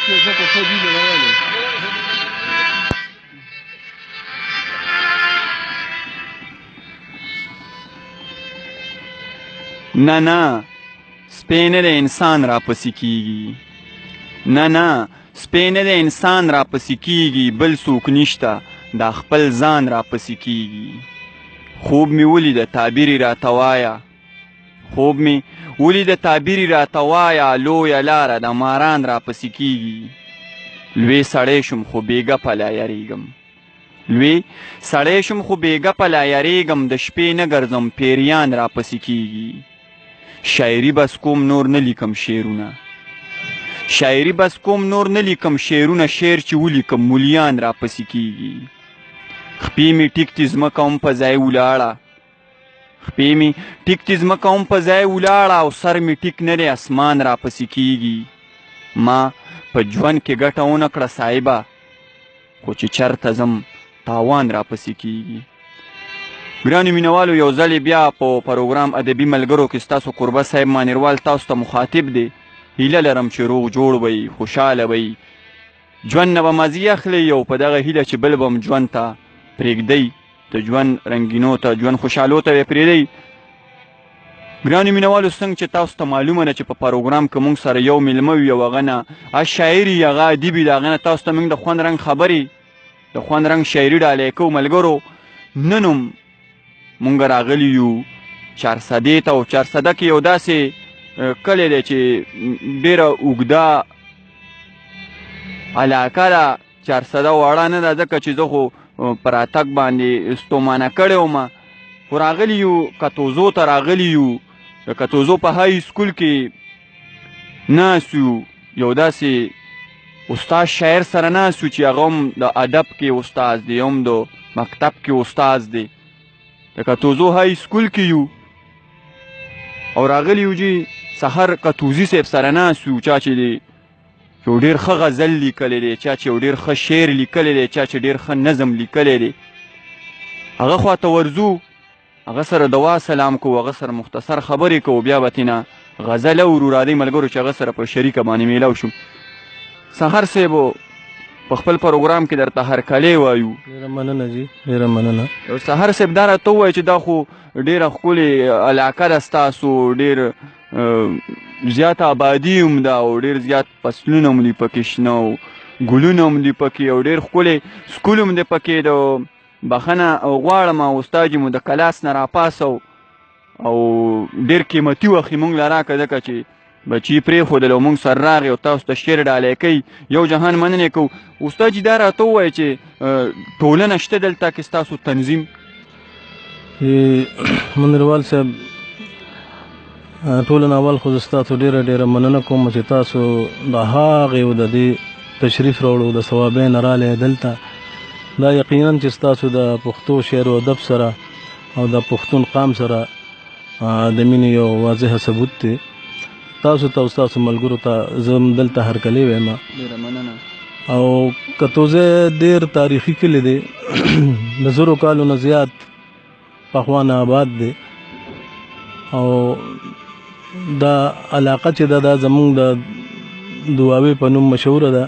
نه سپی نه د انسان راپسې کېږي، نه سپی نه د انسان راپسې کېږي، بل څوک نشته دا خپل ځان راپسې کېږي. خوب مې ولیده تعبیر یې راته وایه، خوب مې ولیده تعبیر یې راته وایه، لویه لاره د ماران راپسې کېږي. لوی سړی شم خو بېګپه لا یریږم، لوی سړی شم خو بېګپه لا یریږم، د شپې نه ګرځم پیریان راپسې کېږي. شاعري بس کوم نور نه لیکم شعرونه، شاعري بس کوم نور نه لیکم شعرونه، شعر چې ولیکم مولیان راپسې کېږي. خپې مې ټیک دي ځمکه هم په ځای ولاړه، خپې مې ټیک دي ځمکه هم په ځای ولاړه، او سر مې ټیک نه دی اسمان راپسې کېږي. ما په ژوند کې ګټه ونه کړه صاحبه، خو چې چرته ځم تاوان راپسې کېږي. ګرانو مینوالو، یو ځل بیا په پروګرام ادبي ملګرو کې ستاسو قربت صاحب مانیروال تاسو ته مخاطب دی. هیله لرم چې روغ جوړ وئ، خوشحاله وئ، ژوند نه به مزې اخلئ، او په دغه هیله چې بل به هم ژوند ته پرېږدئ، د ژوند رنګینو ته، ژوند خوشحالو ته یې پرېږدئ. ګرانو مینوالو، څنګه چې تاسو ته معلومه ده چې په پروګرام کې موږ سره یو میلمه وي، او هغه نه شاعر وي، هغه ادیب وي، د هغه نه تاسو ته موږ د خوند رنګ خبرې، د خوند رنګ شاعري ډالۍ کوو. ملګرو، نن هم مونږ راغلي یو چارسدې ته، او چارسده کې یو داسې کلی دی چې ډېره اوږده علاقه ده. چارسده واړه نه ده، ځکه چې زه خو په راتګ باندې ستومانه کړی وم، خو راغلي یو کتوزو ته راغلي یو. د کتوزو په های سکول کې ناست یو، یو داسې استاد شاعر سره ناست یو چې هغه هم د ادب کې استاد دی، هم د مکتب کې استاد دی. د کتوزو های سکول کې یو، او راغلی یو چې سحر کتوزي صاحب سره ناست یو، چا چې دی یو ډېر ښه غزل لیکلی دی، چا چې یو ډېر ښه شعر لیکلی دی، چا چې ډېر ښه نظم لیکلی دی. هغه خواته ورځو، هغه سره دعا سلام کوو، هغه سره مختصر خبرې کوو، بیا به ترېنه غزل اورو. راځئ ملګرو چې هغه سره په شریکه باندې میلاو شو. سحر صاحب په خپل پروګرام کې درته هرکلی وایو. ډېره مننه جي، ډېره مننه. سحر صاحب دا راته ووایه چې دا خو ډېره ښکلې علاقه ده ستاسو، ډېر زیات آبادي هم ده، او ډېر زیات فصلونه هم دي پکې شنه، او ګلونه هم دي پکې، او ډېر ښکلی سکول هم دی پکې. د بخښنه غواړم استاد مو د کلاس نه راپاسو، او ډېر قیمتي وخت یې موږ له راکړه، ځکه چې بچي پرېښودل او موږ سره راغی او تاسو ته شعر ډالۍ کوي. یو جهان مننې کوو. استاد جي دا راته ووایه چې ټولنه شته دلته کې ستاسو تنظیم؟ منیروال صاحب، ټولنه اول خو زه ستاسو ډېره ډېره مننه کوم چې تاسو د هغې د دې تشریف راوړو د ثوابین رالی دلته. دا یقینا چې ستاسو د پښتو شعر و ادب سره او د پښتون قام سره د مینې یو واضحه ثبوت دی. تاسو ته او ستاسو ملګرو ته زه هم دلته هرکلی وایم. او کتوزه ډېر تاریخي کلی دی، د زرو کالو نه زیات پخوانه آباد دی، او دا علاقه چې ده دا زمونږ د دواوې په نوم مشهوره ده.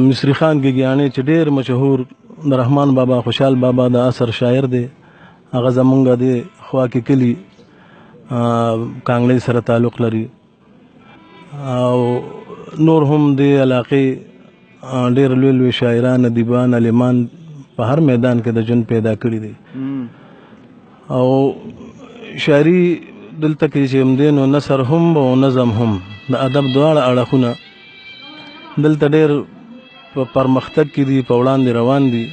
مصری خان ګیګیاني چې ډېر مشهور د رحمان بابا، خوشحال بابا د عصر شاعر دی، هغه زمونږ د خوا کې کلي کانګړۍ سره تعلق لري. او نور هم د علاقې ډېر لوی لوی شاعران، ادیبان، عالمان په هر میدان کې د ژوند پیدا کړي دي. او شاعري دلته کې چې هم دی نو نثر هم او نظم هم د ادب دواړه اړخونه دلته ډېر په پرمختګ کې دي، په وړاندې روان دي.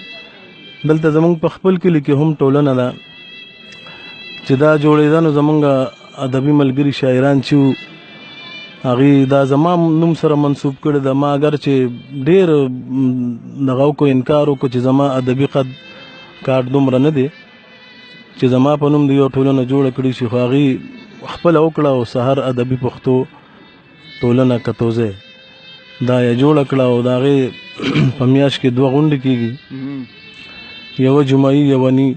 دلته زمونږ په خپل کلي کې هم ټولنه ده چې دا جوړېده، نو زمونږ ادبي ملګري شاعران چې وو هغې دا زما نوم سره منسوب کړی ده. ما اگر چې ډېر دغه وکړو، انکار وکړو چې زما ادبي قد کار دومره نه دی چې زما په نوم د یو ټولنه جوړه کړي شي، خو هغې خپله وکړه او سحر ادبي پښتو ټولنه کتوزی دا یې جوړه کړه. او د هغې په میاشت کې 2 غونډې کېږي، یوه جمعهي یوه نی.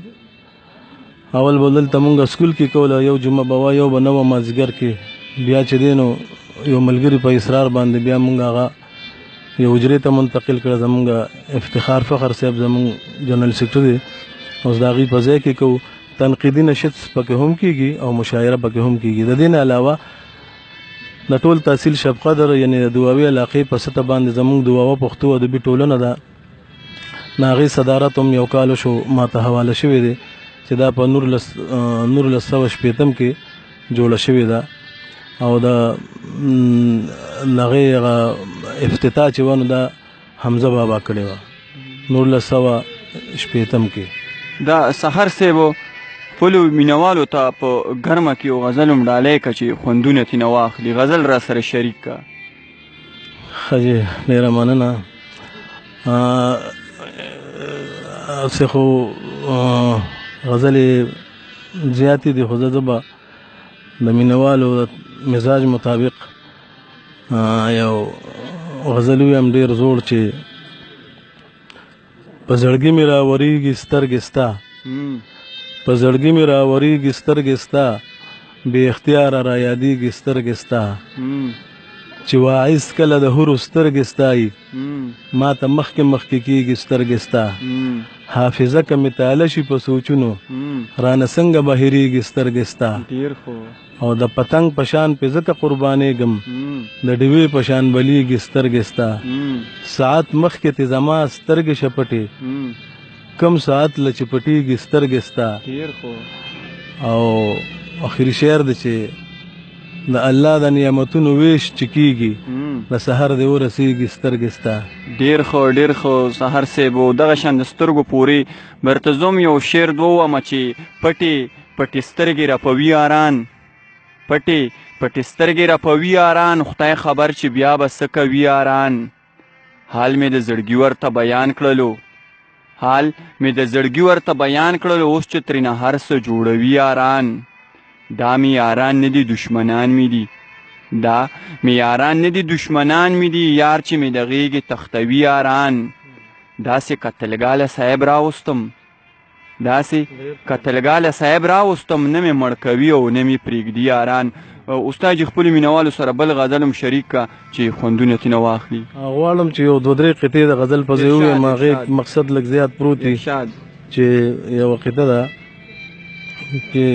اول به دلته مونږ سکول کې کوله، یو جمعه به وه، یو به 9 مازدیګر کې. بیا چې دی نو یو ملګري په اصرار باندې بیا موږ هغه یو حجرې ته منتقل کړه. زمونږ افتخار فخر صاحب زمونږ جنرال سیکرټري دی، اوس د هغوی په ځای کې کوو. تنقیدي نشست پکې هم کېږي او مشاعره پکې هم کېږي. د دې نه علاوه د ټول تحصیل شب قدر یعنې د دواوي علاقې په سطح باندې زمونږ دواوه پښتو ادبي ټولنه ده، د هغې صدارت هم یو کال شو ماته حواله شوې دی چې دا په 1980 کې جوړه شوې ده او د هغې افتتاح چې وه نو دا حمزه بابا کړې وه 1980 کې. دا سحر صاحبو خپلو مینوالو ته په ګرمه کې یو غزل هم ډالۍ که چې خوندونه ترېنه واخلي، غزل را سره شریک که. ښه جی، ډېره مننه. هسې خو غزلې زیاتې دي، خو زه به د مینوالو د مزاج مطابق یو غزل ویم ډېر زوړ چې په زړګي مې راورېږي سترګې ستا، په زړګي مې راورېږي سترګې ستا، بې اختیاره را یادېږي سترګې ستا، چې واعظ کله د حورو سترګې ستایي، ما ته مخکې مخکې کېږي سترګې ستا، حافظه که مې تاله شي په سوچونو، رانه څنګه بهېرېږي سترګې ستا، او د پتنګ په شان پې ځکه قربانېږم، د ډیوې په شان بلیږي سترګې ستا، ساعت مخکې تې زما سترګې شپټې، کم ساعت له چې پټېږي سترګې ستا. او آخري شعر دی چې د الله د نعمتونو ویش چې کېږي، د سحر دې ورسېږي سترګې ستا. ډېر ښه ډېر ښه سحر صاحب. دغه شان د سترګو پورې برته ځم یو شعر وومه چې پټې پټې سترګې رپوي یاران، پټې پټې سترګې رپوي یاران، خدای خبر چې بیا به څه کوي یاران. حال مې د زړګي ورته بیان کړلو، حال مې د زړګي ورته بیان کړلو، اوس چې ترېنه هر څه جوړوي یاران. دا مې یاران نه دي دشمنان مې دي، دا مې یاران نه دي دشمنان مې دي، یار چې مې د غېږې تختوي یاران. داسې قتلګاله صاحب راوستم، داسې قتلګاله صاحب راوستم، نه مې مړ کوي او نه مې پرېږدي یاران. استاد جي خپلو مینوالو سره بل غزل هم شریک که چې خوندونه ترېنه واخلي. غواړم چې یو 2-3 قطعې د غزل په ځای ووایم، هغې مقصد لږ زیات پروت دی چې یوه قطعه ده چې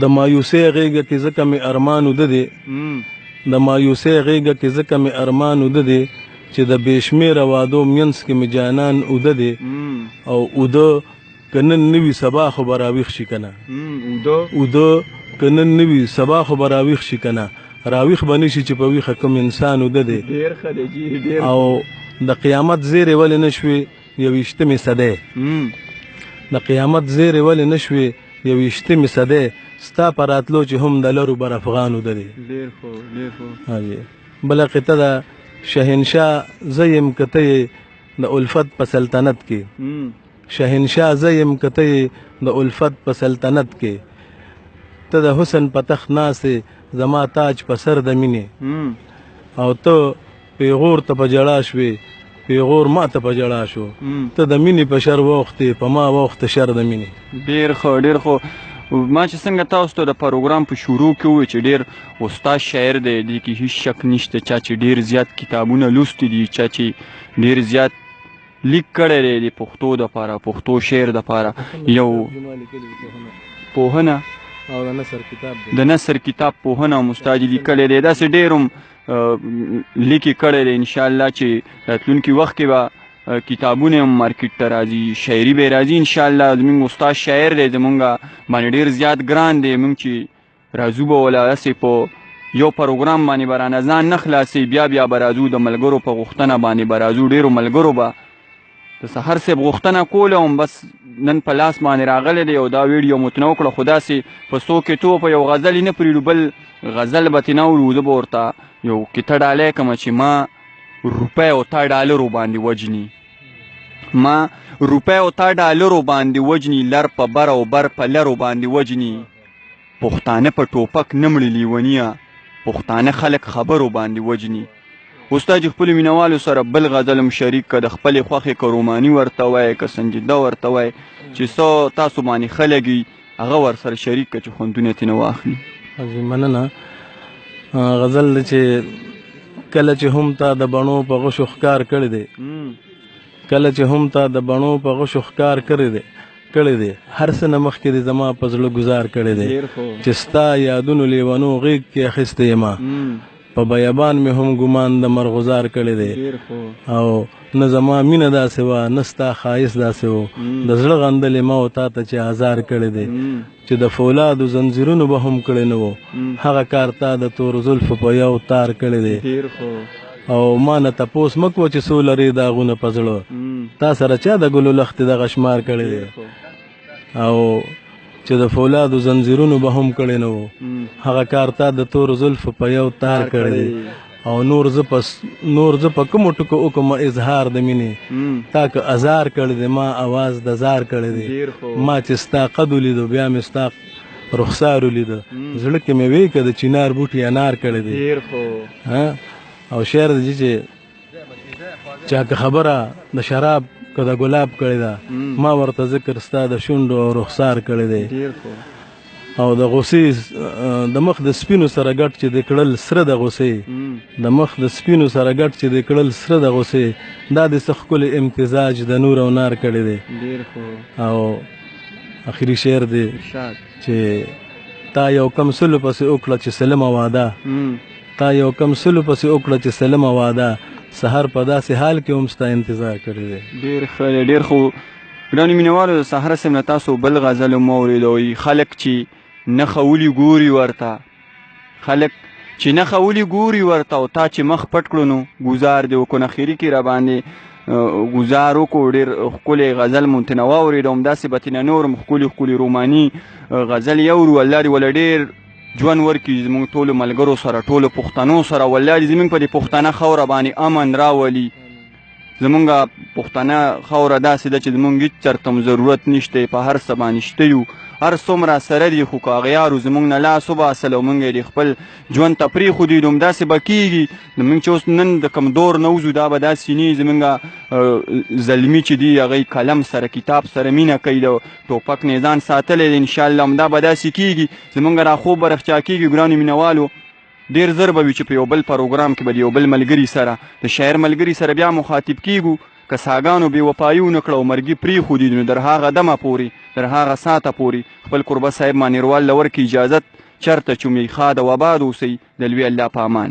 د مایوسۍ غېږه کې ځکه مې ارمان اوده دی، د مایوسۍ غېږه کې ځکه مې ارمان اوده دی، چې د بې شمېره وادو منځ کې مې جانان اوده دی، او اوده که نن نه وي سبا خو به راویښ شي که نه، اوده که نن نه وي سبا خو به راویښ شي که نه، راویښ به نه شي چې په ویښه کوم انسان اوده دی. او د قیامت زیرې ولې نه شوې 21مې صدۍ، د قیامت زیرې ولې نه شوې 21مې صدۍ، ستا په راتلو چې هم د لرو بر افغان اوده دی. بله قطعه ده شهنشاه زه یم که ته یې د الفت په سلطنت کې، شهنشاه زه یم که ته یې د الفت په سلطنت کې، ته د حسن په تخت ناستې زما تاج په سر د مینې، او ته پیغور ته په جړا شوې، پیغور ما ته په جړا شو، ته د مینې په شر واوښتې، په ما واوښته شر د مینې. ډېر ښه ډېر ښه. ما چې څنګه تاسو ته د پروګرام په شروع کې وویل چې ډېر استاد شاعر دی، دې کې هېڅ شک نشته، چا چې ډېر زیات کتابونه لوستي دي، چا چې ډېر زیات لیک کړی دی د پښتو دپاره، پښتو شعر دپاره. یو پوهنه او د نثر کتاب دی، د نثر کتاب پوهنه هم استاد یې لیکلی دی. داسې ډېر هم لیکې کړی دی. انشاءالله چې راتلونکي وخت کې به کتابونه هم مارکیټ ته راځي، شاعري به یې راځي انشاءالله. زموږ استاد شاعر دی، زمونږ باندې ډېر زیات ګران دی. موږ چې راځو به ولا هسې په یو پروګرام باندې به رانه ځان نه خلاصوي، بیا بیا به راځو د ملګرو په غوښتنه باندې به راځو. ډېرو ملګرو به د سحر صاحب غوښتنه کوله، هم بس نن په لاس باندې راغلی دی او دا ویډیو مو ترېنه وکړه، خو داسې په څو کتو په یو غزل یې نه پرېږدو، بل غزل به ترېنه اورو. زه به ورته یو کته ډالۍ کړمه چې ما روپۍ او تا ډالرو باندې وجني، ما روپۍ او تا ډالرو باندې وجني، لر په بر او بر په لرو باندې وجني، پښتانه په ټوپک نه مړي لیونیه، پښتانه خلک خبرو باندې وجني. استاد خپلو مینوالو سره بل غزل هم شریک که، د خپلې خوښې که روماني ورته وایي که سنجیده ورته وایي، چې څه تاسو باندې ښه لګي هغه ورسره شریک که چې خوندونه یې ترېنه واخلي. مننه. غزل دی چې کله چې هم تا د بڼو په غشو ښکار کړی دی، کله چې هم تا د بڼو په غشو ښکار کړی دی، هر څه نه مخکې دې زما په زړه ګزار کړی دی، چې ستا یادونو لیونو غېږ کې اخیستی یمه، په بیابان مې هم ګمان د مرغزار کړی دی، او نه زما مینه داسې وه نه ستا ښایست داسې و، د زړه غندلې ما و تا ته چې ازار کړی دی، چې د فولادو زنځیرونو به هم کړی نه و، هغه کار تا د تورو زلفو په یو تار کړی دی، او ما نه تپوس مه کوه چې څو لرې داغونه په زړه، تا سره چا د ګلو لختې دغه شمار کړی دی، او چې د فولادو زنځیرونو به هم کړی نه و، هغه کار تا د تورو زلفو په یو تار کړی دی، او نور زه په کومو ټکو وکړم اظهار د مینې، تا که ازار کړی دی ما آواز د زار کړی دی، ما چې ستا قد ولیدو بیا مې ستا رخسار ولیده، زړه کې مې وی که د چینار بوټي انار کړی دی. او شعر دی چې چا که خبره د شراب که د ګلاب کړی ده، ما ورته ذکر ستا د شونډو او رخسار کړی دی، او د غصې د مخ د سپینو سره ګډ چې د کړل سره د غصې، د مخ د سپینو سره ګډ چې د کړل سره د غصې، دا د څه ښکلی امتزاج د نور او نار کړی دی. او اخري شعر دی چې تا یو کم سلو پسې وکړه چې سلمه واده، تا یو کم سلو پسې وکړه چې سلمه واده، سهار په داسې حال کې هم ستا انتظار کړی دی. ډېر ښه دی، ډېر خو ګرانو مینهوالو د سهار صاحب نه تاسو بل غزل هم واورېدوئ، خلک چې نښه ولي ګوري ورته، خلک چې نښه ولي ګوري ورته، او تا چې مخ پټ کړو نو ګزار دی وکړو. اخري کې راباندې ګزار وکړو، ډېر ښکلی غزل مو ترنه واورېده، همداسې به ترنه نور هم ښکلي روماني غزل یورو. الله دې وله ډېر ژوند ورکړي زموږ ټولو ملګرو سره، ټولو پښتنو سره، والله دې زموږ په دې پښتنه خاوره باندې امن راولي. زمونږ پښتنه خاوره داسې ده چې زمونږ هېڅ چېرته هم ضرورت نشته، په هر څه باندې شته یو، هر څومره سره دي، خو که اغیارو زمونږ نه لاس وباسل او مونږ یې د خپل ژوند ته پرېښودي نو همداسې به کېږي. زمونږ چې اوس نن د کوم دور نه وځو دا به داسې نه وي. زمونږ زلمي چې دي هغه قلم سره کتاب سره مینه کوي، د ټوپک نه ځان ساتلی دی، انشاءالله همدا به داسې کېږي. زمونږ را خوب به رخچا کېږي. ګرانو مینهوالو ډېر زر به وي چې په یو بل پروګرام کې به د یو بل ملګري سره، د شاعر ملګري سره بیا مخاطب کېږو. که ساګانو بې وفایي ونه کړه او مرګي پرېښودي نو در هغه دمه پورې، در هغه ساعته پورې خپل قربه صاحب مانیروال له ورکړي اجازت، چېرته چې مې ښاد او آباد اوسئ. د لوی الله په امان.